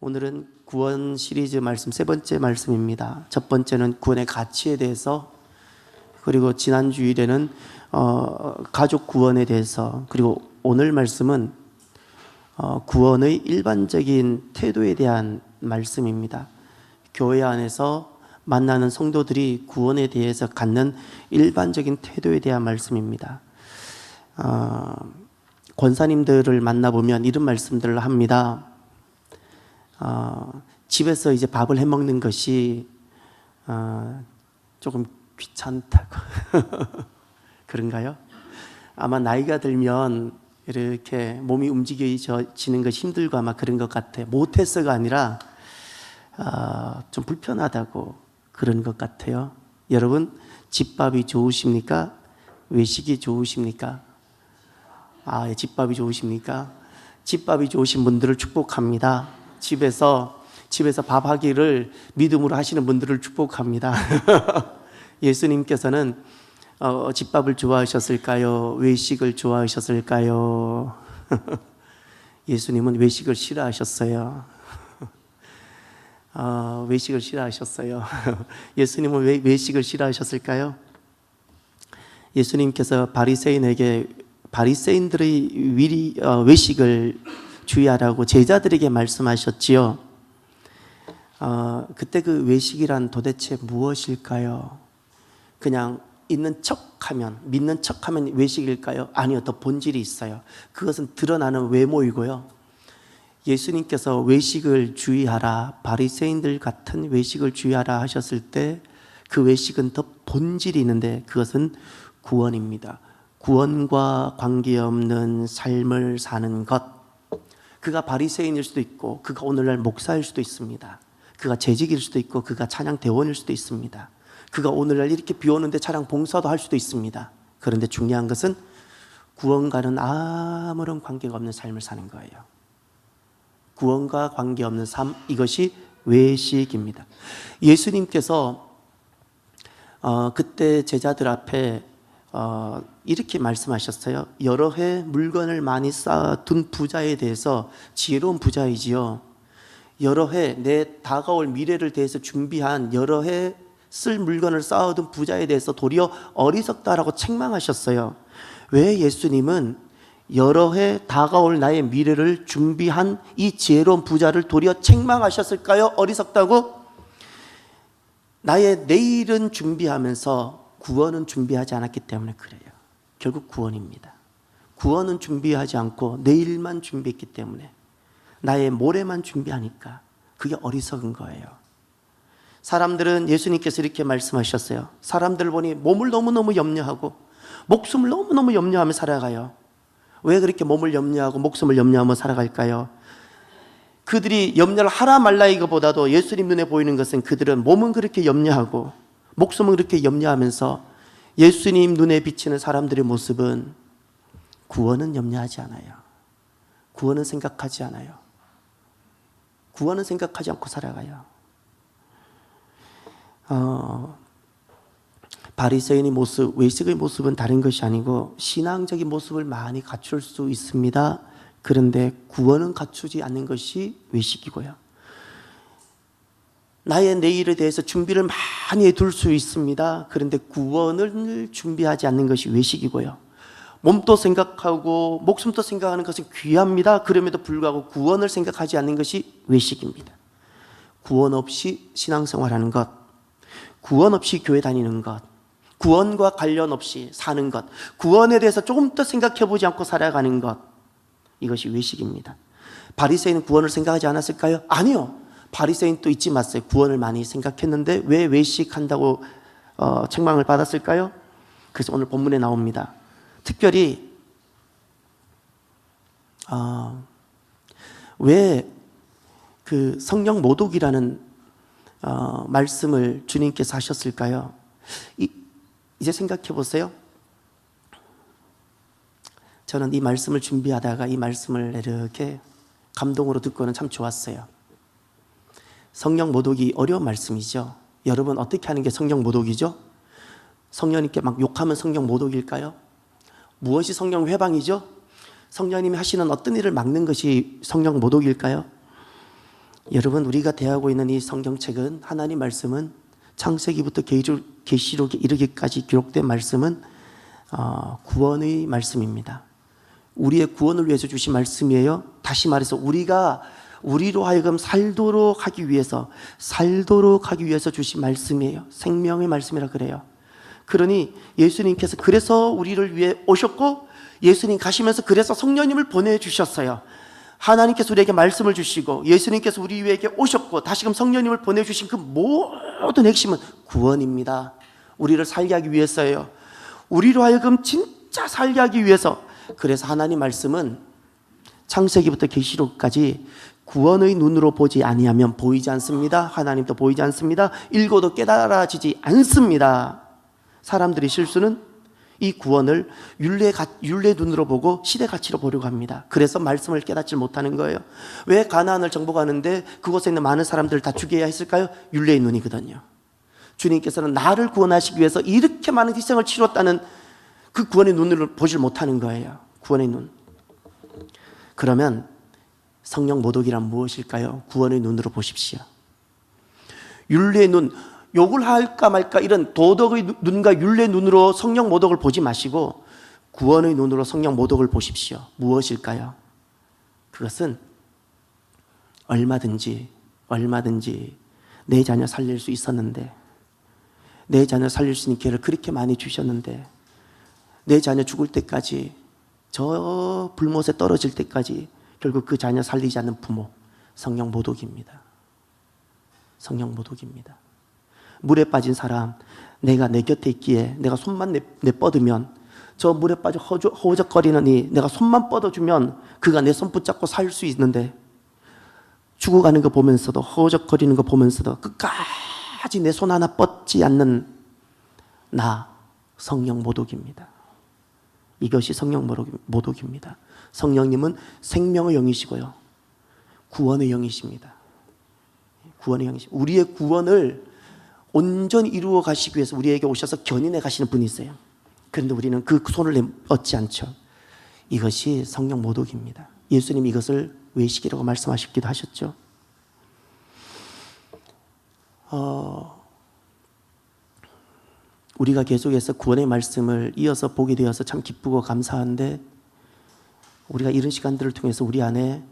오늘은 구원 시리즈 말씀 세 번째 말씀입니다. 첫 번째는 구원의 가치에 대해서, 그리고 지난 주일에는 가족 구원에 대해서, 그리고 오늘 말씀은 구원의 일반적인 태도에 대한 말씀입니다. 교회 안에서 만나는 성도들이 구원에 대해서 갖는 일반적인 태도에 대한 말씀입니다. 권사님들을 만나보면 이런 말씀들을 합니다. 집에서 이제 밥을 해 먹는 것이 조금 귀찮다고 그런가요? 아마 나이가 들면 이렇게 몸이 움직여지는 것이 힘들고 아마 그런 것 같아요. 못해서가 아니라 좀 불편하다고 그런 것 같아요. 여러분, 집밥이 좋으십니까? 외식이 좋으십니까? 집밥이 좋으십니까? 집밥이 좋으신 분들을 축복합니다. 집에서 밥하기를 믿음으로 하시는 분들을 축복합니다. 예수님께서는 집밥을 좋아하셨을까요? 외식을 좋아하셨을까요? 예수님은 외식을 싫어하셨어요. 외식을 싫어하셨어요. 예수님은 왜 외식을 싫어하셨을까요? 예수님께서 바리새인들의 외식을 주의하라고 제자들에게 말씀하셨지요. 그때 그 외식이란 도대체 무엇일까요? 그냥 있는 척하면, 믿는 척하면 외식일까요? 아니요, 더 본질이 있어요. 그것은 드러나는 외모이고요. 예수님께서 외식을 주의하라, 바리새인들 같은 외식을 주의하라 하셨을 때 그 외식은 더 본질이 있는데 그것은 구원입니다. 구원과 관계없는 삶을 사는 것. 그가 바리새인일 수도 있고, 그가 오늘날 목사일 수도 있습니다. 그가 재직일 수도 있고, 그가 찬양 대원일 수도 있습니다. 그가 오늘날 이렇게 비 오는데 차량 봉사도 할 수도 있습니다. 그런데 중요한 것은 구원과는 아무런 관계가 없는 삶을 사는 거예요. 구원과 관계없는 삶, 이것이 외식입니다. 예수님께서 그때 제자들 앞에 이렇게 말씀하셨어요. 여러 해 물건을 많이 쌓아둔 부자에 대해서, 지혜로운 부자이지요. 여러 해 내 다가올 미래를 대해서 준비한 여러 해 쓸 물건을 쌓아둔 부자에 대해서 도리어 어리석다라고 책망하셨어요. 왜 예수님은 여러 해 다가올 나의 미래를 준비한 이 지혜로운 부자를 도리어 책망하셨을까요? 어리석다고? 나의 내일은 준비하면서 구원은 준비하지 않았기 때문에 그래요. 결국 구원입니다. 구원은 준비하지 않고 내일만 준비했기 때문에, 나의 모레만 준비하니까 그게 어리석은 거예요. 사람들은, 예수님께서 이렇게 말씀하셨어요. 사람들 보니 몸을 너무너무 염려하고 목숨을 너무너무 염려하며 살아가요. 왜 그렇게 몸을 염려하고 목숨을 염려하며 살아갈까요? 그들이 염려를 하라 말라 이거보다도 예수님 눈에 보이는 것은 그들은 몸은 그렇게 염려하고 목숨은 그렇게 염려하면서 예수님 눈에 비치는 사람들의 모습은 구원은 염려하지 않아요. 구원은 생각하지 않아요. 구원은 생각하지 않고 살아가요. 바리새인의 모습, 외식의 모습은 다른 것이 아니고 신앙적인 모습을 많이 갖출 수 있습니다. 그런데 구원은 갖추지 않는 것이 외식이고요. 나의 내일에 대해서 준비를 많이 해둘 수 있습니다. 그런데 구원을 준비하지 않는 것이 외식이고요. 몸도 생각하고 목숨도 생각하는 것은 귀합니다. 그럼에도 불구하고 구원을 생각하지 않는 것이 외식입니다. 구원 없이 신앙생활하는 것, 구원 없이 교회 다니는 것, 구원과 관련 없이 사는 것, 구원에 대해서 조금 더 생각해보지 않고 살아가는 것, 이것이 외식입니다. 바리새인은 구원을 생각하지 않았을까요? 아니요. 바리새인 또 잊지 마세요. 구원을 많이 생각했는데 왜 외식한다고 책망을 받았을까요? 그래서 오늘 본문에 나옵니다. 특별히 왜 그 성령 모독이라는 말씀을 주님께서 하셨을까요? 이제 생각해 보세요. 저는 이 말씀을 준비하다가 이 말씀을 이렇게 감동으로 듣고는 참 좋았어요. 성령 모독이 어려운 말씀이죠. 여러분, 어떻게 하는 게 성령 모독이죠? 성령님께 막 욕하면 성령 모독일까요? 무엇이 성령 회방이죠? 성령님이 하시는 어떤 일을 막는 것이 성령 모독일까요? 여러분, 우리가 대하고 있는 이 성경책은, 하나님 말씀은 창세기부터 계시록에 이르기까지 기록된 말씀은 구원의 말씀입니다. 우리의 구원을 위해서 주신 말씀이에요. 다시 말해서 우리로 하여금 살도록 하기 위해서 주신 말씀이에요. 생명의 말씀이라 그래요. 그러니 예수님께서 그래서 우리를 위해 오셨고, 예수님 가시면서 그래서 성령님을 보내주셨어요. 하나님께서 우리에게 말씀을 주시고, 예수님께서 우리 위에게 오셨고, 다시금 성령님을 보내주신 그 모든 핵심은 구원입니다. 우리를 살게 하기 위해서예요. 우리로 하여금 진짜 살게 하기 위해서. 그래서 하나님 말씀은 창세기부터 계시록까지 구원의 눈으로 보지 아니하면 보이지 않습니다. 하나님도 보이지 않습니다. 읽어도 깨달아지지 않습니다. 사람들의 실수는 이 구원을 율례 눈으로 보고 시대 가치로 보려고 합니다. 그래서 말씀을 깨닫지 못하는 거예요. 왜 가나안을 정복하는데 그곳에 있는 많은 사람들을 다 죽여야 했을까요? 율례의 눈이거든요. 주님께서는 나를 구원하시기 위해서 이렇게 많은 희생을 치렀다는 그 구원의 눈을 보질 못하는 거예요. 구원의 눈. 그러면 성령 모독이란 무엇일까요? 구원의 눈으로 보십시오. 율례의 눈, 욕을 할까 말까 이런 도덕의 눈과 율례의 눈으로 성령 모독을 보지 마시고 구원의 눈으로 성령 모독을 보십시오. 무엇일까요? 그것은 얼마든지 내 자녀 살릴 수 있었는데, 내 자녀 살릴 수 있는 기회를 그렇게 많이 주셨는데, 내 자녀 죽을 때까지, 저 불못에 떨어질 때까지 결국 그 자녀 살리지 않는 부모, 성령 모독입니다. 성령 모독입니다. 물에 빠진 사람, 내가 내 곁에 있기에 내가 손만 내뻗으면, 저 물에 빠져 허우적거리는 내가 손만 뻗어주면 그가 내 손 붙잡고 살 수 있는데, 죽어가는 거 보면서도, 허우적거리는 거 보면서도 끝까지 내 손 하나 뻗지 않는 나, 성령 모독입니다. 이것이 성령 모독입니다. 성령님은 생명의 영이시고요, 구원의 영이십니다. 구원의 영이십니다. 우리의 구원을 온전히 이루어 가시기 위해서 우리에게 오셔서 견인해 가시는 분이세요. 그런데 우리는 그 손을 얻지 않죠. 이것이 성령 모독입니다. 예수님이 이것을 외식이라고 말씀하시기도 하셨죠. 우리가 계속해서 구원의 말씀을 이어서 보게 되어서 참 기쁘고 감사한데, 우리가 이런 시간들을 통해서 우리 안에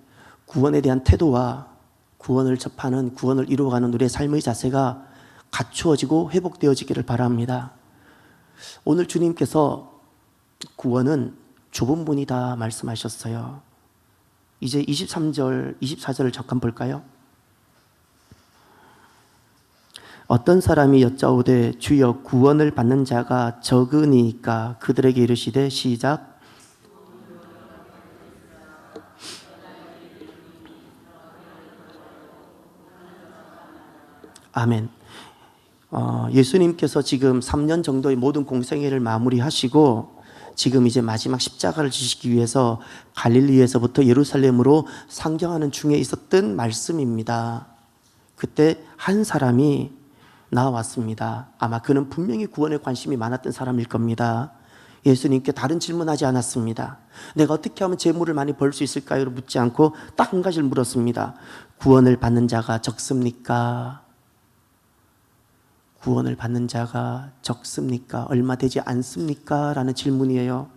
구원에 대한 태도와 구원을 접하는, 구원을 이루어가는 우리의 삶의 자세가 갖추어지고 회복되어지기를 바랍니다. 오늘 주님께서 구원은 좁은 문이다 말씀하셨어요. 이제 23절, 24절을 잠깐 볼까요? 어떤 사람이 여짜오되 주여 구원을 받는 자가 적으니까 그들에게 이르시되, 시작. 아멘. 예수님께서 지금 3년 정도의 모든 공생애를 마무리하시고 지금 이제 마지막 십자가를 지시기 위해서 갈릴리에서부터 예루살렘으로 상경하는 중에 있었던 말씀입니다. 그때 한 사람이 나왔습니다. 아마 그는 분명히 구원에 관심이 많았던 사람일 겁니다. 예수님께 다른 질문하지 않았습니다. 내가 어떻게 하면 재물을 많이 벌 수 있을까요? 묻지 않고 딱 한 가지를 물었습니다. 구원을 받는 자가 적습니까? 구원을 받는 자가 적습니까? 얼마 되지 않습니까? 라는 질문이에요.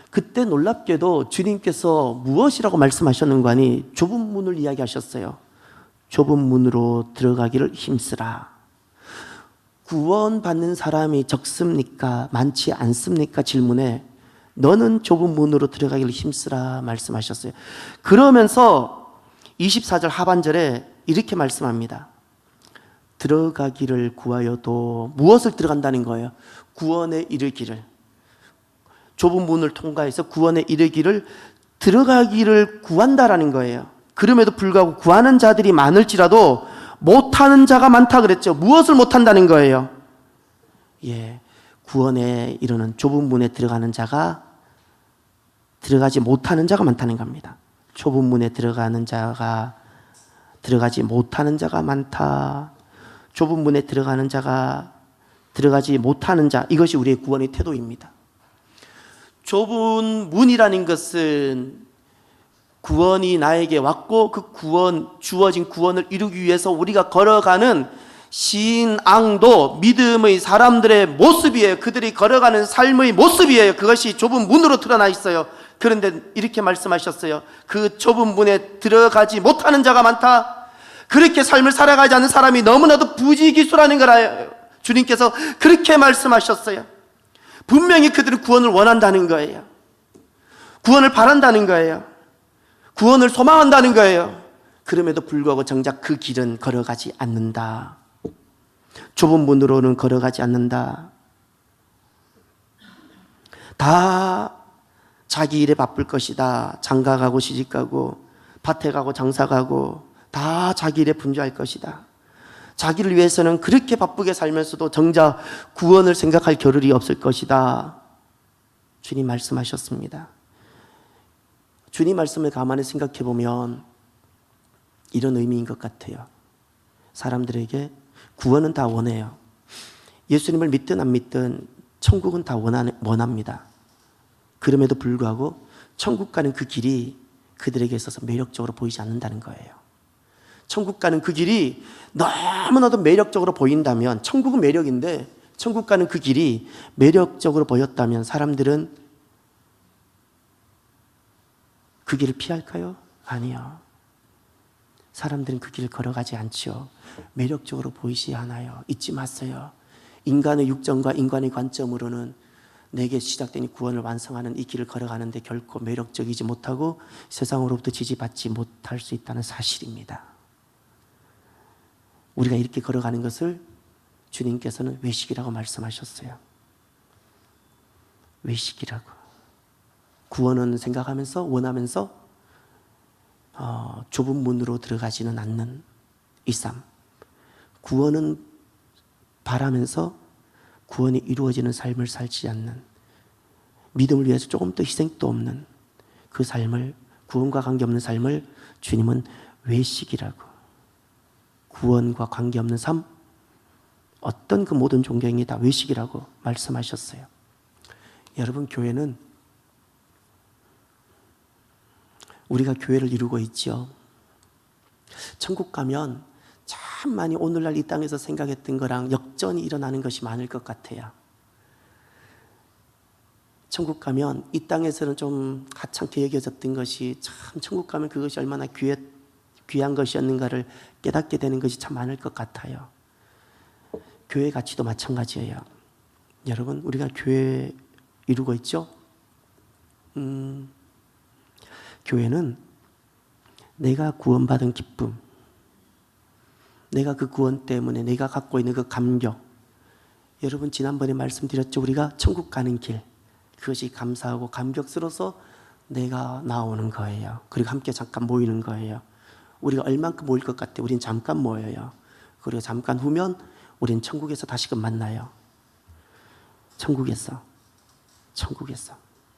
그때 놀랍게도 주님께서 무엇이라고 말씀하셨는가 하니 좁은 문을 이야기하셨어요. 좁은 문으로 들어가기를 힘쓰라. 구원받는 사람이 적습니까? 많지 않습니까? 질문에 너는 좁은 문으로 들어가기를 힘쓰라 말씀하셨어요. 그러면서 24절 하반절에 이렇게 말씀합니다. 들어가기를 구하여도, 무엇을 들어간다는 거예요? 구원에 이르기를, 좁은 문을 통과해서 구원에 이르기를, 들어가기를 구한다라는 거예요. 그럼에도 불구하고 구하는 자들이 많을지라도 못하는 자가 많다 그랬죠. 무엇을 못한다는 거예요? 구원에 이르는 좁은 문에 들어가는 자가, 들어가지 못하는 자가 많다는 겁니다. 좁은 문에 들어가는 자가, 들어가지 못하는 자가 많다. 좁은 문에 들어가는 자가, 들어가지 못하는 자, 이것이 우리의 구원의 태도입니다. 좁은 문이라는 것은 구원이 나에게 왔고 그 주어진 구원을 이루기 위해서 우리가 걸어가는 신앙도 믿음의 사람들의 모습이에요. 그들이 걸어가는 삶의 모습이에요. 그것이 좁은 문으로 드러나 있어요. 그런데 이렇게 말씀하셨어요. 그 좁은 문에 들어가지 못하는 자가 많다. 그렇게 삶을 살아가지 않는 사람이 너무나도 부지기수라는 거라 주님께서 그렇게 말씀하셨어요. 분명히 그들은 구원을 원한다는 거예요. 구원을 바란다는 거예요. 구원을 소망한다는 거예요. 그럼에도 불구하고 정작 그 길은 걸어가지 않는다. 좁은 문으로는 걸어가지 않는다. 다 자기 일에 바쁠 것이다. 장가 가고 시집 가고 밭에 가고 장사 가고 다 자기 일에 분주할 것이다. 자기를 위해서는 그렇게 바쁘게 살면서도 정작 구원을 생각할 겨를이 없을 것이다. 주님 말씀하셨습니다. 주님 말씀을 가만히 생각해 보면 이런 의미인 것 같아요. 사람들에게 구원은 다 원해요. 예수님을 믿든 안 믿든 천국은 다 원합니다. 그럼에도 불구하고 천국 가는 그 길이 그들에게 있어서 매력적으로 보이지 않는다는 거예요. 천국 가는 그 길이 너무나도 매력적으로 보인다면, 천국은 매력인데 천국 가는 그 길이 매력적으로 보였다면 사람들은 그 길을 피할까요? 아니요. 사람들은 그 길을 걸어가지 않죠. 매력적으로 보이지 않아요. 잊지 마세요. 인간의 육정과 인간의 관점으로는 내게 시작된 이 구원을 완성하는 이 길을 걸어가는데 결코 매력적이지 못하고 세상으로부터 지지받지 못할 수 있다는 사실입니다. 우리가 이렇게 걸어가는 것을 주님께서는 외식이라고 말씀하셨어요. 외식이라고. 구원은 생각하면서 원하면서 좁은 문으로 들어가지는 않는 이 삶. 구원은 바라면서 구원이 이루어지는 삶을 살지 않는, 믿음을 위해서 조금 더 희생도 없는 그 삶을, 구원과 관계없는 삶을 주님은 외식이라고, 구원과 관계없는 삶, 어떤 그 모든 존경이 다 외식이라고 말씀하셨어요. 여러분, 교회는, 우리가 교회를 이루고 있죠. 천국 가면 참 많이 오늘날 이 땅에서 생각했던 거랑 역전이 일어나는 것이 많을 것 같아요. 천국 가면 이 땅에서는 좀 가찮게 여겨졌던 것이 참 천국 가면 그것이 얼마나 귀한 것이었는가를 깨닫게 되는 것이 참 많을 것 같아요. 교회 가치도 마찬가지예요. 여러분, 우리가 교회 이루고 있죠? 교회는 내가 구원받은 기쁨, 내가 그 구원 때문에 내가 갖고 있는 그 감격, 여러분 지난번에 말씀드렸죠. 우리가 천국 가는 길, 그것이 감사하고 감격스러워서 내가 나오는 거예요. 그리고 함께 잠깐 모이는 거예요. 우리가 얼만큼 모일 것 같아요? 우린 잠깐 모여요. 그리고 잠깐 후면 우린 천국에서 다시금 만나요. 천국에서.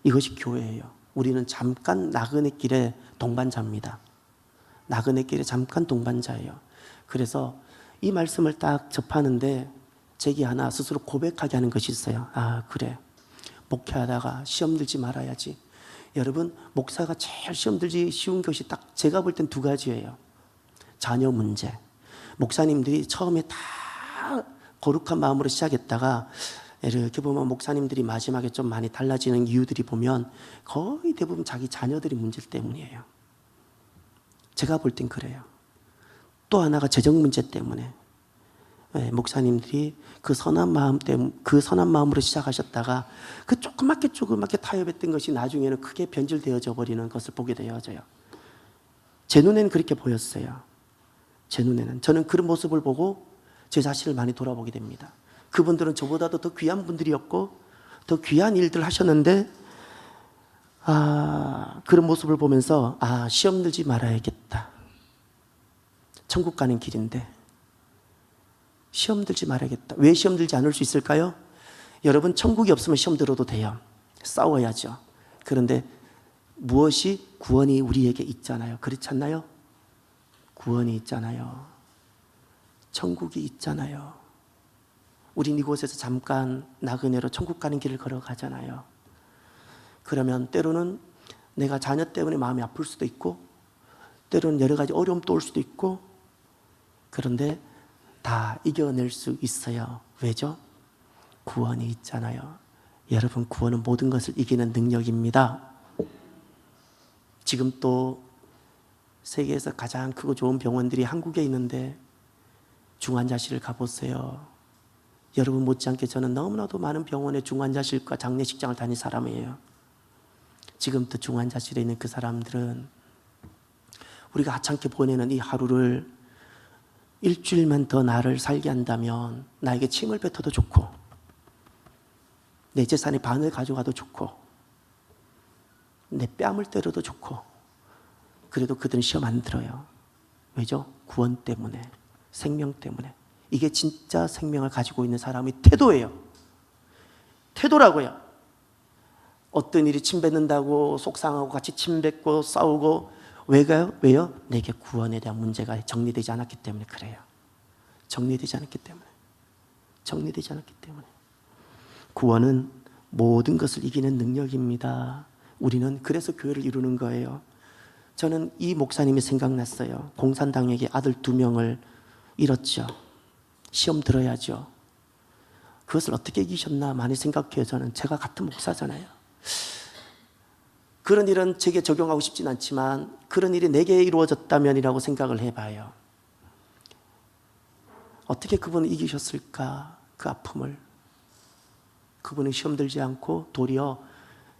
이것이 교회예요. 우리는 잠깐 나그네 길에 동반자입니다. 나그네 길에 잠깐 동반자예요. 그래서 이 말씀을 딱 접하는데 제게 하나 스스로 고백하게 하는 것이 있어요. 아, 그래. 목회하다가 시험 들지 말아야지. 여러분, 목사가 제일 시험 들기 쉬운 것이 딱 제가 볼 땐 두 가지예요. 자녀 문제. 목사님들이 처음에 다 거룩한 마음으로 시작했다가 이렇게 보면 목사님들이 마지막에 좀 많이 달라지는 이유들이 보면 거의 대부분 자기 자녀들이 문제 때문이에요. 제가 볼 땐 그래요. 또 하나가 재정 문제 때문에. 목사님들이 그 선한 마음 때문에, 그 선한 마음으로 시작하셨다가 그 조그맣게 타협했던 것이 나중에는 크게 변질되어져 버리는 것을 보게 되어져요. 제 눈에는 그렇게 보였어요. 제 눈에는. 저는 그런 모습을 보고 제 자신을 많이 돌아보게 됩니다. 그분들은 저보다도 더 귀한 분들이었고 더 귀한 일들을 하셨는데 그런 모습을 보면서 시험 들지 말아야겠다. 천국 가는 길인데 시험 들지 말아야겠다. 왜 시험 들지 않을 수 있을까요? 여러분, 천국이 없으면 시험 들어도 돼요. 싸워야죠. 그런데 무엇이 구원이 우리에게 있잖아요. 그렇지 않나요? 구원이 있잖아요. 천국이 있잖아요. 우린 이곳에서 잠깐 나그네로 천국 가는 길을 걸어가잖아요. 그러면 때로는 내가 자녀 때문에 마음이 아플 수도 있고 때로는 여러 가지 어려움도 올 수도 있고 그런데 다 이겨낼 수 있어요. 왜죠? 구원이 있잖아요. 여러분 구원은 모든 것을 이기는 능력입니다. 지금 또 세계에서 가장 크고 좋은 병원들이 한국에 있는데 중환자실을 가보세요. 여러분 못지않게 저는 너무나도 많은 병원의 중환자실과 장례식장을 다닌 사람이에요. 지금도 중환자실에 있는 그 사람들은 우리가 하찮게 보내는 이 하루를 일주일만 더 나를 살게 한다면 나에게 침을 뱉어도 좋고 내 재산의 반을 가져가도 좋고 내 뺨을 때려도 좋고 그래도 그들은 시험 안 들어요. 왜죠? 구원 때문에, 생명 때문에. 이게 진짜 생명을 가지고 있는 사람의 태도예요. 태도라고요. 어떤 일이 침 뱉는다고 속상하고 같이 침 뱉고 싸우고 왜요? 내게 구원에 대한 문제가 정리되지 않았기 때문에 그래요. 정리되지 않았기 때문에. 정리되지 않았기 때문에. 구원은 모든 것을 이기는 능력입니다. 우리는 그래서 교회를 이루는 거예요. 저는 이 목사님이 생각났어요. 공산당에게 아들 2명을 잃었죠. 시험 들어야죠. 그것을 어떻게 이기셨나 많이 생각해요. 저는 제가 같은 목사잖아요. 그런 일은 제게 적용하고 싶진 않지만 그런 일이 내게 이루어졌다면이라고 생각을 해봐요. 어떻게 그분은 이기셨을까? 그 아픔을. 그분은 시험 들지 않고 도리어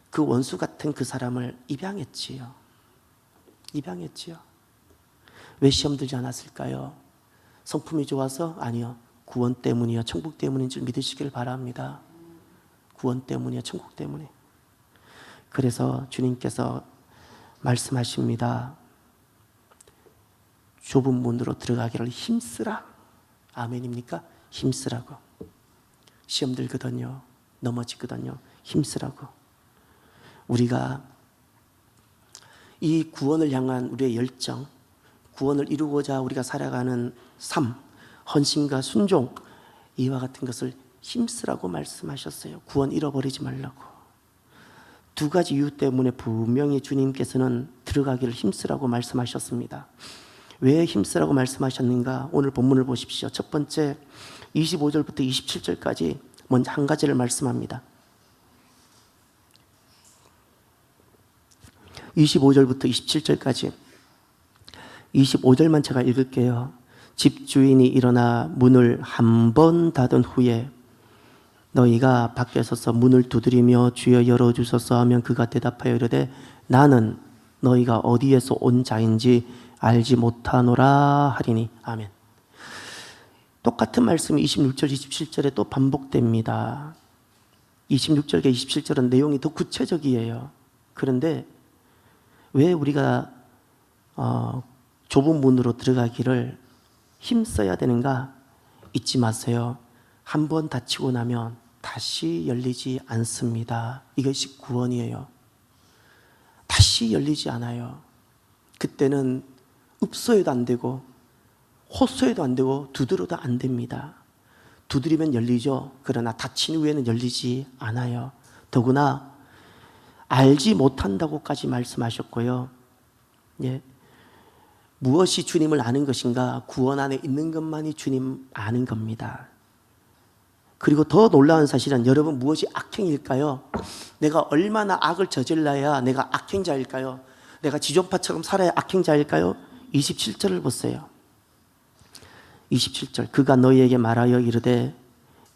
그 원수 같은 그 사람을 입양했지요. 입양했지요. 왜 시험 들지 않았을까요? 성품이 좋아서? 아니요. 구원 때문이요. 천국 때문인 줄 믿으시길 바랍니다. 구원 때문이요. 천국 때문에. 그래서 주님께서 말씀하십니다. 좁은 문으로 들어가기를 힘쓰라. 아멘입니까? 힘쓰라고. 시험 들거든요. 넘어지거든요. 힘쓰라고. 우리가 이 구원을 향한 우리의 열정, 구원을 이루고자 우리가 살아가는 삶, 헌신과 순종, 이와 같은 것을 힘쓰라고 말씀하셨어요. 구원 잃어버리지 말라고. 2가지 이유 때문에 분명히 주님께서는 들어가기를 힘쓰라고 말씀하셨습니다. 왜 힘쓰라고 말씀하셨는가? 오늘 본문을 보십시오. 첫 번째 25절부터 27절까지 먼저 한 가지를 말씀합니다. 25절부터 27절까지 25절만 제가 읽을게요. 집주인이 일어나 문을 한 번 닫은 후에 너희가 밖에 서서 문을 두드리며 주여 열어주소서 하면 그가 대답하여 이르되 나는 너희가 어디에서 온 자인지 알지 못하노라 하리니. 아멘. 똑같은 말씀이 26절, 27절에 또 반복됩니다. 26절과 27절은 내용이 더 구체적이에요. 그런데 왜 우리가 좁은 문으로 들어가기를 힘써야 되는가? 잊지 마세요. 한 번 닫히고 나면 다시 열리지 않습니다. 이것이 구원이에요. 다시 열리지 않아요. 그때는 읍소해도 안 되고 호소해도 안 되고 두드려도 안 됩니다. 두드리면 열리죠. 그러나 닫힌 후에는 열리지 않아요. 더구나 알지 못한다고까지 말씀하셨고요. 예. 무엇이 주님을 아는 것인가? 구원 안에 있는 것만이 주님 아는 겁니다. 그리고 더 놀라운 사실은 여러분 무엇이 악행일까요? 내가 얼마나 악을 저질러야 내가 악행자일까요? 내가 지존파처럼 살아야 악행자일까요? 27절을 보세요. 27절 그가 너희에게 말하여 이르되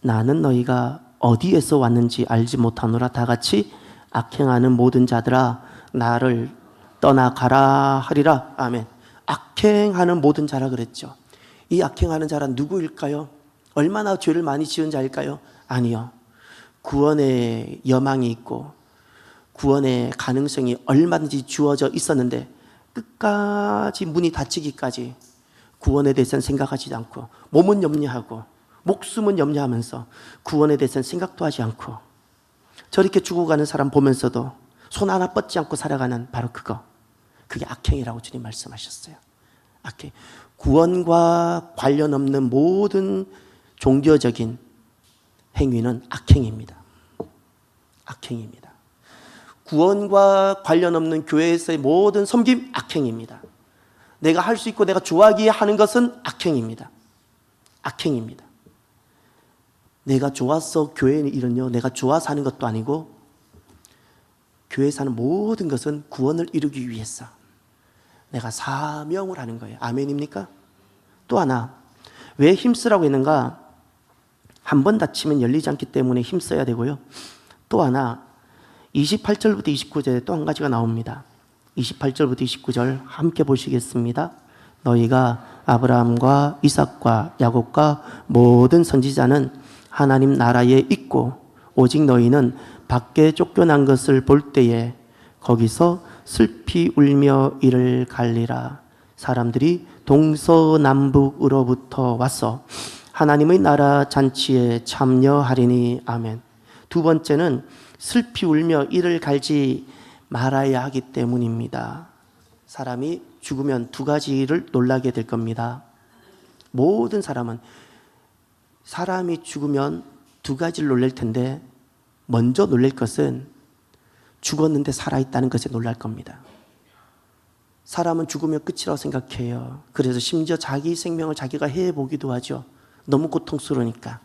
나는 너희가 어디에서 왔는지 알지 못하노라. 다 같이 악행하는 모든 자들아 나를 떠나가라 하리라. 아멘. 악행하는 모든 자라 그랬죠. 이 악행하는 자란 누구일까요? 얼마나 죄를 많이 지은 자일까요? 아니요. 구원의 여망이 있고 구원의 가능성이 얼마든지 주어져 있었는데 끝까지 문이 닫히기까지 구원에 대해서는 생각하지 않고 몸은 염려하고 목숨은 염려하면서 구원에 대해서는 생각도 하지 않고 저렇게 죽어가는 사람 보면서도 손 하나 뻗지 않고 살아가는 바로 그거. 그게 악행이라고 주님 말씀하셨어요. 악행. 구원과 관련 없는 모든 종교적인 행위는 악행입니다. 악행입니다. 구원과 관련 없는 교회에서의 모든 섬김 악행입니다. 내가 할 수 있고 내가 좋아하기에 하는 것은 악행입니다. 악행입니다. 내가 좋아서 교회에 일은요, 내가 좋아서 하는 것도 아니고 교회에서 하는 모든 것은 구원을 이루기 위해서 내가 사명을 하는 거예요. 아멘입니까? 또 하나, 왜 힘쓰라고 했는가? 한 번 다치면 열리지 않기 때문에 힘써야 되고요. 또 하나, 28절부터 29절에 또 한 가지가 나옵니다. 28절부터 29절 함께 보시겠습니다. 너희가 아브라함과 이삭과 야곱과 모든 선지자는 하나님 나라에 있고 오직 너희는 밖에 쫓겨난 것을 볼 때에 거기서 슬피 울며 이를 갈리라. 사람들이 동서남북으로부터 와서 하나님의 나라 잔치에 참여하리니. 아멘. 두 번째는 슬피 울며 이를 갈지 말아야 하기 때문입니다. 사람이 죽으면 두 가지를 놀라게 될 겁니다. 모든 사람은 사람이 죽으면 두 가지를 놀랄 텐데 먼저 놀랄 것은 죽었는데 살아있다는 것에 놀랄 겁니다. 사람은 죽으면 끝이라고 생각해요. 그래서 심지어 자기 생명을 자기가 해보기도 하죠. 너무 고통스러우니까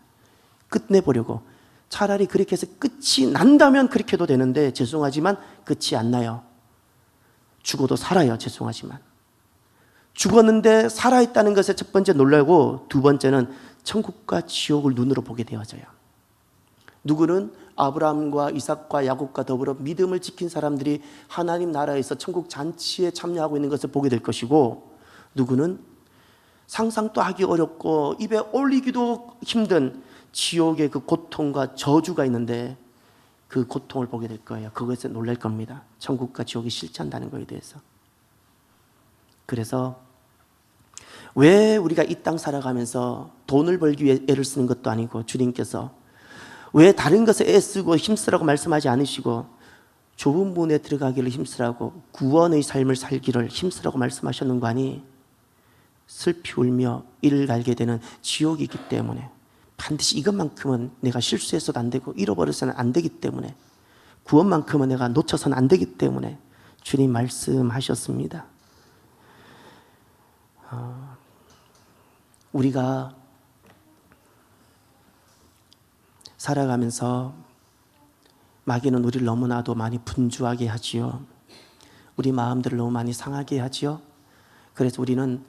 끝내보려고. 차라리 그렇게 해서 끝이 난다면 그렇게 해도 되는데 죄송하지만 끝이 안 나요. 죽어도 살아요. 죄송하지만. 죽었는데 살아있다는 것에 첫 번째 놀라고, 두 번째는 천국과 지옥을 눈으로 보게 되어져요. 누구는 아브라함과 이삭과 야곱과 더불어 믿음을 지킨 사람들이 하나님 나라에서 천국 잔치에 참여하고 있는 것을 보게 될 것이고, 누구는 상상도 하기 어렵고 입에 올리기도 힘든 지옥의 그 고통과 저주가 있는데 그 고통을 보게 될 거예요. 그것에 놀랄 겁니다. 천국과 지옥이 실체한다는 것에 대해서. 그래서 왜 우리가 이 땅 살아가면서 돈을 벌기 위해 애를 쓰는 것도 아니고, 주님께서 왜 다른 것에 애쓰고 힘쓰라고 말씀하지 않으시고 좁은 문에 들어가기를 힘쓰라고, 구원의 삶을 살기를 힘쓰라고 말씀하셨는 거 아니? 슬피 울며 이를 갈게 되는 지옥이기 때문에, 반드시 이것만큼은 내가 실수해서도 안 되고 잃어버려서는 안 되기 때문에, 구원만큼은 내가 놓쳐서는 안 되기 때문에 주님 말씀하셨습니다. 우리가 살아가면서 마귀는 우리를 너무나도 많이 분주하게 하지요. 우리 마음들을 너무 많이 상하게 하지요. 그래서 우리는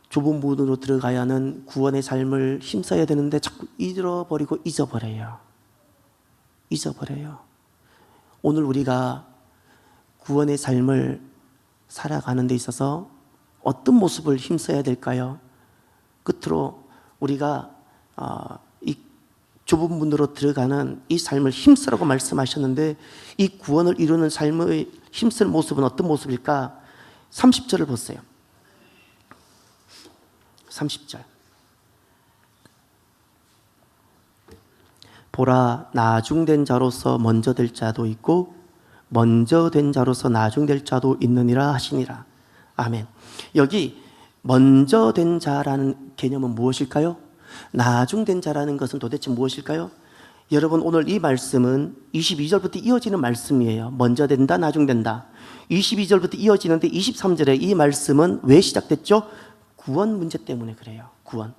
좁은 문으로 들어가야 하는 구원의 삶을 힘써야 되는데 자꾸 잃어버리고 잊어버려요. 오늘 우리가 구원의 삶을 살아가는 데 있어서 어떤 모습을 힘써야 될까요? 끝으로 우리가 이 좁은 문으로 들어가는 이 삶을 힘쓰라고 말씀하셨는데, 이 구원을 이루는 삶의 힘쓸 모습은 어떤 모습일까? 30절을 보세요. 30절. 보라, 나중된 자로서 먼저 될 자도 있고 먼저 된 자로서 나중될 자도 있느니라 하시니라. 아멘. 여기 먼저 된 자라는 개념은 무엇일까요? 나중된 자라는 것은 도대체 무엇일까요? 여러분, 오늘 이 말씀은 22절부터 이어지는 말씀이에요. 먼저 된다, 나중된다. 22절부터 이어지는데 23절에 이 말씀은 왜 시작됐죠? 구원 문제 때문에 그래요. 구원.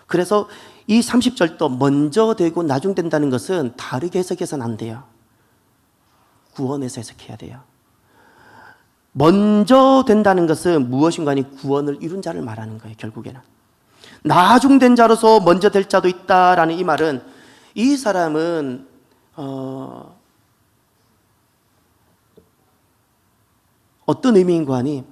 그래서 이 30절도 먼저 되고 나중된다는 것은 다르게 해석해서는 안 돼요. 구원에서 해석해야 돼요. 먼저 된다는 것은 무엇인가 하니 구원을 이룬 자를 말하는 거예요. 결국에는 나중된 자로서 먼저 될 자도 있다라는 이 말은, 이 사람은 어떤 의미인가 하니,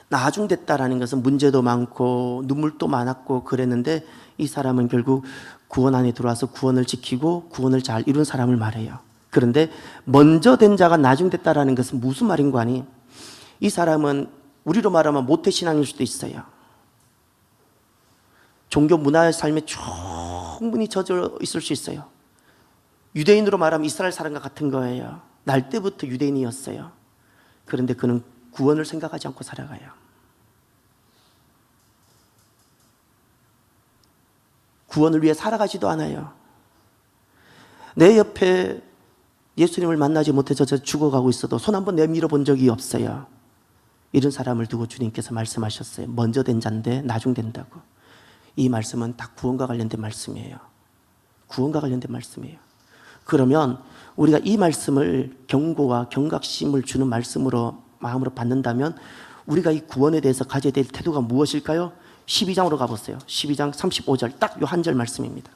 나중됐다라는 것은 문제도 많고 눈물도 많았고 그랬는데, 이 사람은 결국 구원 안에 들어와서 구원을 지키고 구원을 잘 이룬 사람을 말해요. 그런데 먼저 된 자가 나중됐다라는 것은 무슨 말인가 하니, 이 사람은 우리로 말하면 모태신앙일 수도 있어요. 종교 문화의 삶에 충분히 젖어 있을 수 있어요. 유대인으로 말하면 이스라엘 사람과 같은 거예요. 날 때부터 유대인이었어요. 그런데 그는 구원을 생각하지 않고 살아가요. 구원을 위해 살아가지도 않아요. 내 옆에 예수님을 만나지 못해서 저 죽어가고 있어도 손 한번 내밀어 본 적이 없어요. 이런 사람을 두고 주님께서 말씀하셨어요. 먼저 된 자인데 나중 된다고. 이 말씀은 다 구원과 관련된 말씀이에요. 구원과 관련된 말씀이에요. 그러면 우리가 이 말씀을 경고와 경각심을 주는 말씀으로 마음으로 받는다면 우리가 이 구원에 대해서 가져야 될 태도가 무엇일까요? 12장으로 가보세요. 12장 35절 딱 요 한 절 말씀입니다.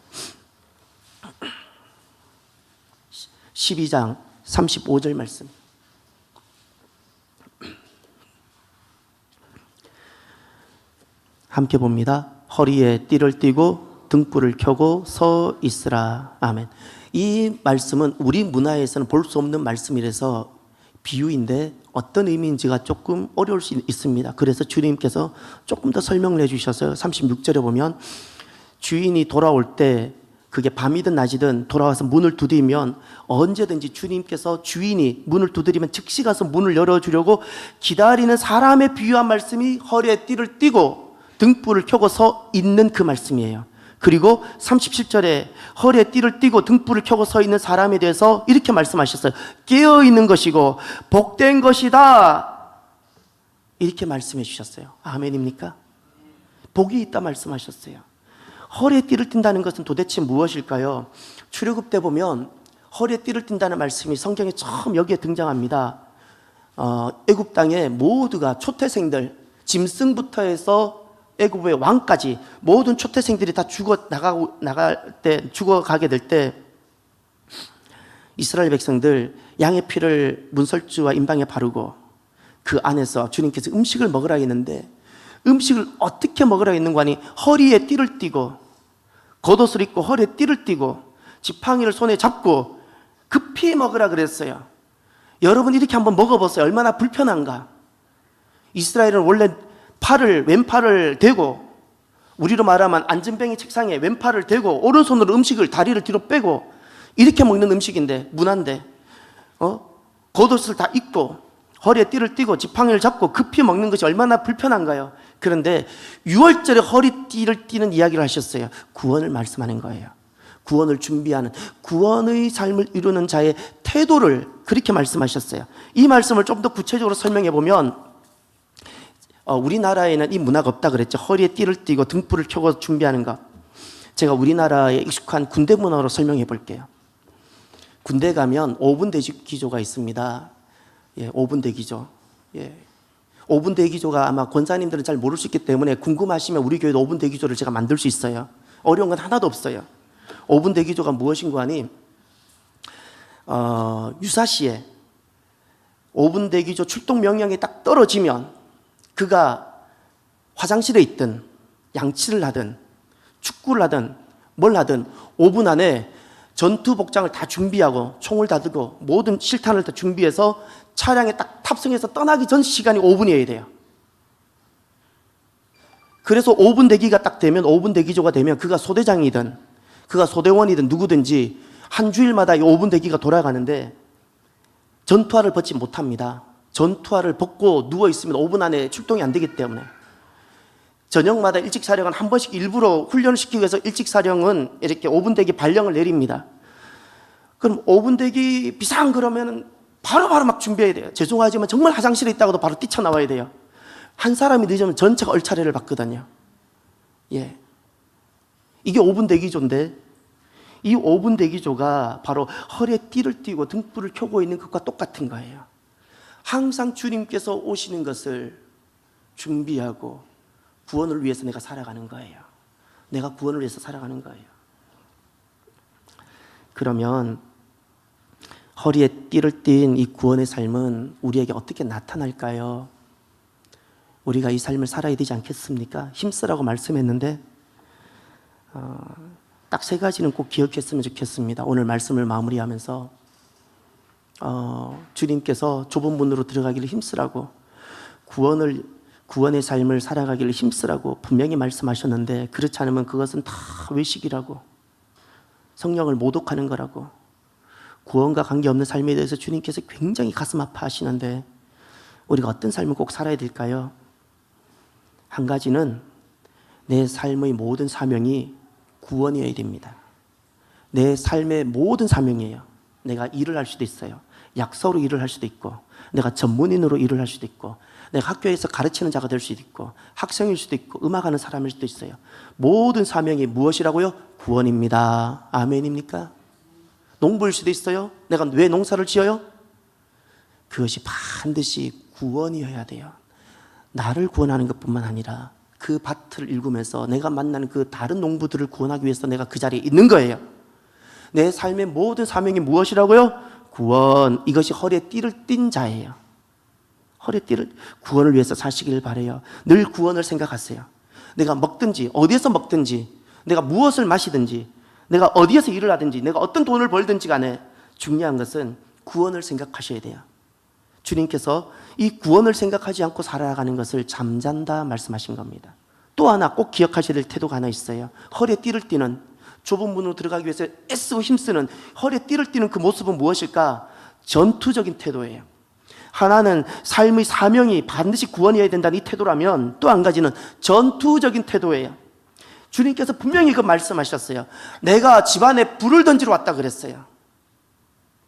12장 35절 말씀. 함께 봅니다. 허리에 띠를 띠고 등불을 켜고 서 있으라. 아멘. 이 말씀은 우리 문화에서는 볼 수 없는 말씀이라서 비유인데 어떤 의미인지가 조금 어려울 수 있습니다. 그래서 주님께서 조금 더 설명을 해주셔서 36절에 보면 주인이 돌아올 때 그게 밤이든 낮이든 돌아와서 문을 두드리면 언제든지 주님께서 주인이 문을 두드리면 즉시 가서 문을 열어주려고 기다리는 사람의 비유한 말씀이 허리에 띠를 띠고 등불을 켜고 서 있는 그 말씀이에요. 그리고 37절에 허리에 띠를 띠고 등불을 켜고 서 있는 사람에 대해서 이렇게 말씀하셨어요. 깨어있는 것이고 복된 것이다. 이렇게 말씀해 주셨어요. 아멘입니까? 복이 있다 말씀하셨어요. 허리에 띠를 띈다는 것은 도대체 무엇일까요? 출애굽 때 보면 허리에 띠를 띈다는 말씀이 성경에 처음 여기에 등장합니다. 애굽 땅에 모두가 초태생들, 짐승부터 해서 애굽의 왕까지 모든 초태생들이 다 죽어가게 될 때 이스라엘 백성들 양의 피를 문설주와 임방에 바르고 그 안에서 주님께서 음식을 먹으라 했는데 음식을 어떻게 먹으라 했는가 하니 허리에 띠를 띠고 겉옷을 입고 허리에 띠를 띠고 지팡이를 손에 잡고 급히 먹으라 그랬어요. 여러분 이렇게 한번 먹어보세요. 얼마나 불편한가. 이스라엘은 원래 왼팔을 대고 우리로 말하면 안전뱅이 책상에 왼팔을 대고 오른손으로 음식을 다리를 뒤로 빼고 이렇게 먹는 음식인데 문화인데 겉옷을 다 입고 허리에 띠를 띠고 지팡이를 잡고 급히 먹는 것이 얼마나 불편한가요? 그런데 6월절에 허리띠를 띠는 이야기를 하셨어요. 구원을 말씀하는 거예요. 구원을 준비하는 구원의 삶을 이루는 자의 태도를 그렇게 말씀하셨어요. 이 말씀을 좀 더 구체적으로 설명해 보면 우리나라에는 이 문화가 없다 그랬죠. 허리에 띠를 띠고 등불을 켜고 준비하는 것. 제가 우리나라에 익숙한 군대 문화로 설명해 볼게요. 군대 가면 5분 대기조가 있습니다. 5분 대기조. 5분 대기조가 아마 권사님들은 잘 모를 수 있기 때문에 궁금하시면 우리 교회도 5분 대기조를 제가 만들 수 있어요. 어려운 건 하나도 없어요. 5분 대기조가 무엇인가 하니 유사시에 5분 대기조 출동 명령이 딱 떨어지면 그가 화장실에 있든 양치를 하든 축구를 하든 뭘 하든 5분 안에 전투 복장을 다 준비하고 총을 다 들고 모든 실탄을 다 준비해서 차량에 딱 탑승해서 떠나기 전 시간이 5분이어야 돼요. 그래서 5분 대기가 딱 되면 5분 대기조가 되면 그가 소대장이든 그가 소대원이든 누구든지 한 주일마다 이 5분 대기가 돌아가는데 전투화를 벗지 못합니다. 전투화를 벗고 누워있으면 5분 안에 출동이 안 되기 때문에 저녁마다 일찍사령은 한 번씩 일부러 훈련을 시키기 위해서 일찍사령은 이렇게 5분 대기 발령을 내립니다. 그럼 5분 대기 비상 그러면 바로 막 준비해야 돼요. 죄송하지만 정말 화장실에 있다가도 바로 뛰쳐나와야 돼요. 한 사람이 늦으면 전체가 얼차례를 받거든요. 이게 5분 대기조인데 이 5분 대기조가 바로 허리에 띠를 띠고 등불을 켜고 있는 것과 똑같은 거예요. 항상 주님께서 오시는 것을 준비하고 구원을 위해서 내가 살아가는 거예요. 내가 구원을 위해서 살아가는 거예요. 그러면 허리에 띠를 띤 이 구원의 삶은 우리에게 어떻게 나타날까요? 우리가 이 삶을 살아야 되지 않겠습니까? 힘쓰라고 말씀했는데 딱 3가지는 꼭 기억했으면 좋겠습니다. 오늘 말씀을 마무리하면서 주님께서 좁은 문으로 들어가기를 힘쓰라고 구원의 삶을 살아가기를 힘쓰라고 분명히 말씀하셨는데 그렇지 않으면 그것은 다 외식이라고 성령을 모독하는 거라고 구원과 관계없는 삶에 대해서 주님께서 굉장히 가슴 아파하시는데 우리가 어떤 삶을 꼭 살아야 될까요? 한 가지는 내 삶의 모든 사명이 구원이어야 됩니다. 내 삶의 모든 사명이에요. 내가 일을 할 수도 있어요. 약사로 일을 할 수도 있고, 내가 전문인으로 일을 할 수도 있고, 내가 학교에서 가르치는 자가 될 수도 있고, 학생일 수도 있고, 음악하는 사람일 수도 있어요. 모든 사명이 무엇이라고요? 구원입니다. 아멘입니까? 농부일 수도 있어요. 내가 왜 농사를 지어요? 그것이 반드시 구원이어야 돼요. 나를 구원하는 것뿐만 아니라 그 밭을 일구면서 내가 만나는 그 다른 농부들을 구원하기 위해서 내가 그 자리에 있는 거예요. 내 삶의 모든 사명이 무엇이라고요? 구원. 이것이 허리에 띠를 띈 자예요. 허리에 띠를, 구원을 위해서 사시길 바라요. 늘 구원을 생각하세요. 내가 먹든지 어디에서 먹든지, 내가 무엇을 마시든지, 내가 어디에서 일을 하든지, 내가 어떤 돈을 벌든지 간에 중요한 것은 구원을 생각하셔야 돼요. 주님께서 이 구원을 생각하지 않고 살아가는 것을 잠잔다 말씀하신 겁니다. 또 하나 꼭 기억하셔야 될 태도가 하나 있어요. 허리에 띠를 띠는, 좁은 문으로 들어가기 위해서 애쓰고 힘쓰는 허리에 띠를 띠는 그 모습은 무엇일까? 전투적인 태도예요. 하나는 삶의 사명이 반드시 구원이어야 된다는 이 태도라면, 또 한 가지는 전투적인 태도예요. 주님께서 분명히 그 말씀하셨어요. 내가 집안에 불을 던지러 왔다 그랬어요.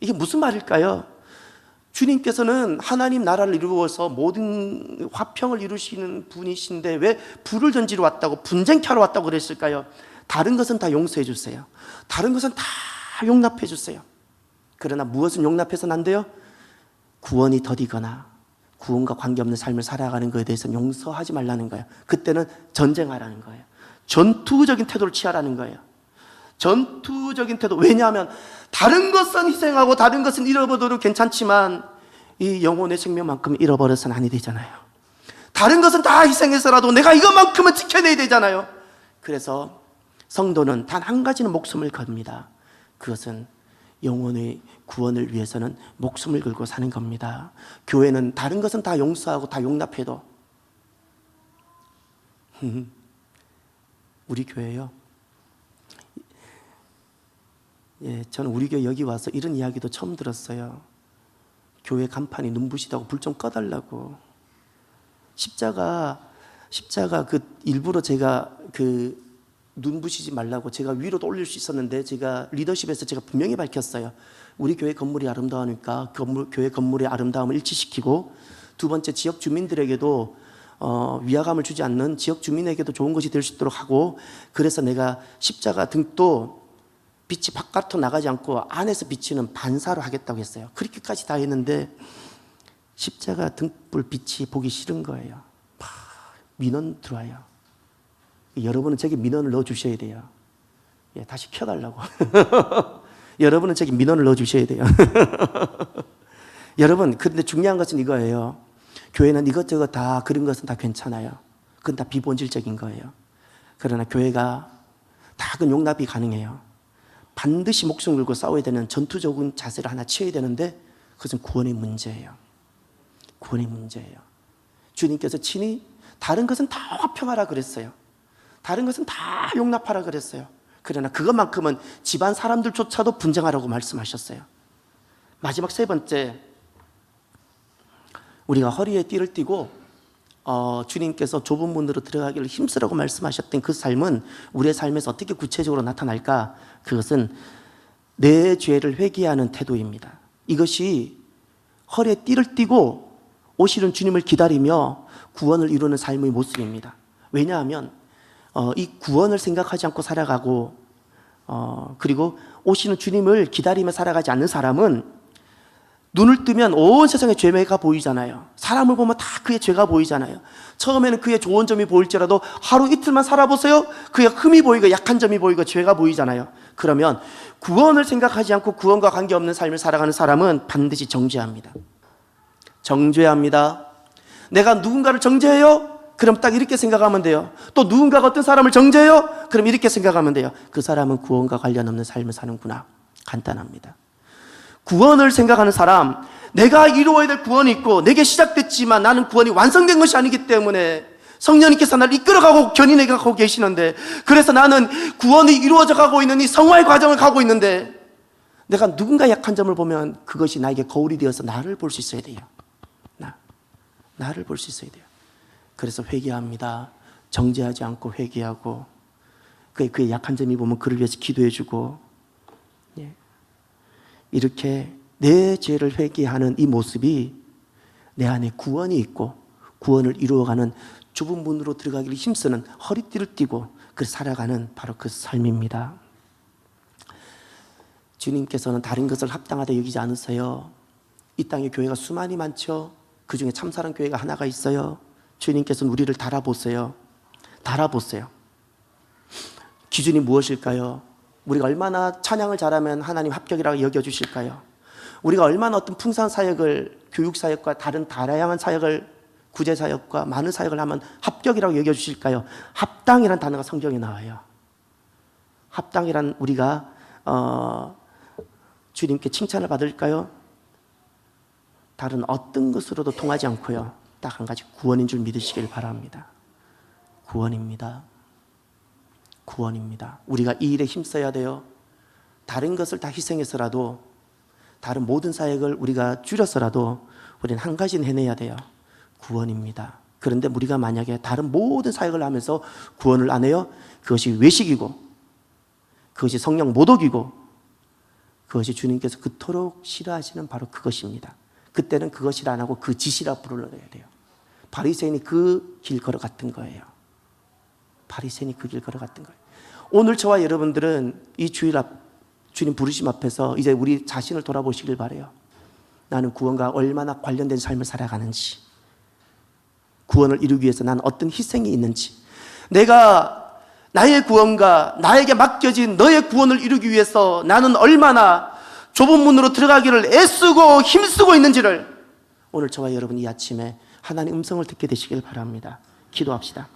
이게 무슨 말일까요? 주님께서는 하나님 나라를 이루어서 모든 화평을 이루시는 분이신데 왜 불을 던지러 왔다고, 분쟁케 하러 왔다고 그랬을까요? 다른 것은 다 용서해 주세요. 다른 것은 다 용납해 주세요. 그러나 무엇은 용납해서는 안 돼요? 구원이 더디거나 구원과 관계없는 삶을 살아가는 것에 대해서는 용서하지 말라는 거예요. 그때는 전쟁하라는 거예요. 전투적인 태도를 취하라는 거예요. 전투적인 태도. 왜냐하면 다른 것은 희생하고 다른 것은 잃어버려도 괜찮지만 이 영혼의 생명만큼 잃어버려서는 아니 되잖아요. 다른 것은 다 희생해서라도 내가 이것만큼은 지켜내야 되잖아요. 그래서 성도는 단 한 가지는 목숨을 겁니다. 그것은 영혼의 구원을 위해서는 목숨을 걸고 사는 겁니다. 교회는 다른 것은 다 용서하고 다 용납해도 우리 교회요. 예, 저는 우리 교회 여기 와서 이런 이야기도 처음 들었어요. 교회 간판이 눈부시다고 불 좀 꺼달라고. 십자가 그 일부러 제가 그 눈부시지 말라고 제가 위로도 올릴 수 있었는데, 제가 리더십에서 제가 분명히 밝혔어요. 우리 교회 건물이 아름다우니까 교회 건물의 아름다움을 일치시키고, 두 번째 지역 주민들에게도 위화감을 주지 않는, 지역 주민에게도 좋은 것이 될 수 있도록 하고, 그래서 내가 십자가 등도 빛이 바깥으로 나가지 않고 안에서 비치는 반사로 하겠다고 했어요. 그렇게까지 다 했는데 십자가 등불 빛이 보기 싫은 거예요. 민원 들어와요. 여러분은 저기 민원을 넣어주셔야 돼요. 예, 다시 켜달라고. 여러분은 저기 민원을 넣어주셔야 돼요. 여러분, 그런데 중요한 것은 이거예요. 교회는 이것저것 다 그런 것은 다 괜찮아요. 그건 다 비본질적인 거예요. 그러나 교회가 다 그건 용납이 가능해요. 반드시 목숨 걸고 싸워야 되는 전투적인 자세를 하나 취해야 되는데, 그것은 구원의 문제예요. 구원의 문제예요. 주님께서 친히 다른 것은 다 화평하라 그랬어요. 다른 것은 다 용납하라 그랬어요. 그러나 그것만큼은 집안 사람들조차도 분쟁하라고 말씀하셨어요. 마지막 세 번째, 우리가 허리에 띠를 띠고 주님께서 좁은 문으로 들어가기를 힘쓰라고 말씀하셨던 그 삶은 우리의 삶에서 어떻게 구체적으로 나타날까? 그것은 내 죄를 회개하는 태도입니다. 이것이 허리에 띠를 띠고 오시는 주님을 기다리며 구원을 이루는 삶의 모습입니다. 왜냐하면 이 구원을 생각하지 않고 살아가고 그리고 오시는 주님을 기다리며 살아가지 않는 사람은 눈을 뜨면 온 세상의 죄가 보이잖아요. 사람을 보면 다 그의 죄가 보이잖아요. 처음에는 그의 좋은 점이 보일지라도 하루 이틀만 살아보세요. 그의 흠이 보이고 약한 점이 보이고 죄가 보이잖아요. 그러면 구원을 생각하지 않고 구원과 관계없는 삶을 살아가는 사람은 반드시 정죄합니다. 정죄합니다. 내가 누군가를 정죄해요? 그럼 딱 이렇게 생각하면 돼요. 또 누군가가 어떤 사람을 정죄해요? 그럼 이렇게 생각하면 돼요. 그 사람은 구원과 관련 없는 삶을 사는구나. 간단합니다. 구원을 생각하는 사람, 내가 이루어야 될 구원이 있고 내게 시작됐지만 나는 구원이 완성된 것이 아니기 때문에 성령님께서 나를 이끌어가고 견인해 가고 계시는데, 그래서 나는 구원이 이루어져 가고 있는 이 성화의 과정을 가고 있는데, 내가 누군가 약한 점을 보면 그것이 나에게 거울이 되어서 나를 볼 수 있어야 돼요. 나를 볼 수 있어야 돼요. 그래서 회개합니다. 정죄하지 않고 회개하고, 그의 약한 점이 보면 그를 위해서 기도해주고, 이렇게 내 죄를 회개하는 이 모습이 내 안에 구원이 있고 구원을 이루어가는 좁은 문으로 들어가기를 힘쓰는 허리띠를 띠고 그 살아가는 바로 그 삶입니다. 주님께서는 다른 것을 합당하다 여기지 않으세요. 이 땅에 교회가 수많이 많죠. 그 중에 참사랑 교회가 하나가 있어요. 주님께서는 우리를 달아보세요. 달아보세요. 기준이 무엇일까요? 우리가 얼마나 찬양을 잘하면 하나님 합격이라고 여겨주실까요? 우리가 얼마나 어떤 풍성한 사역을, 교육사역과 다른 다양한 사역을, 구제사역과 많은 사역을 하면 합격이라고 여겨주실까요? 합당이라는 단어가 성경에 나와요. 합당이란 우리가 주님께 칭찬을 받을까요? 다른 어떤 것으로도 통하지 않고요. 딱 한 가지 구원인 줄 믿으시길 바랍니다. 구원입니다. 구원입니다. 우리가 이 일에 힘써야 돼요. 다른 것을 다 희생해서라도, 다른 모든 사역을 우리가 줄여서라도 우리는 한 가지는 해내야 돼요. 구원입니다. 그런데 우리가 만약에 다른 모든 사역을 하면서 구원을 안 해요? 그것이 외식이고, 그것이 성령 모독이고, 그것이 주님께서 그토록 싫어하시는 바로 그것입니다. 그때는 그것이라 안 하고 그 짓이라 불러야 돼요. 바리새인이 그 길 걸어갔던 거예요. 바리새인이 그 길 걸어갔던 거예요. 오늘 저와 여러분들은 이 주일 앞, 주님 부르심 앞에서 이제 우리 자신을 돌아보시길 바라요. 나는 구원과 얼마나 관련된 삶을 살아가는지, 구원을 이루기 위해서 나는 어떤 희생이 있는지, 내가 나의 구원과 나에게 맡겨진 너의 구원을 이루기 위해서 나는 얼마나 좁은 문으로 들어가기를 애쓰고 힘쓰고 있는지를 오늘 저와 여러분 이 아침에 하나님의 음성을 듣게 되시길 바랍니다. 기도합시다.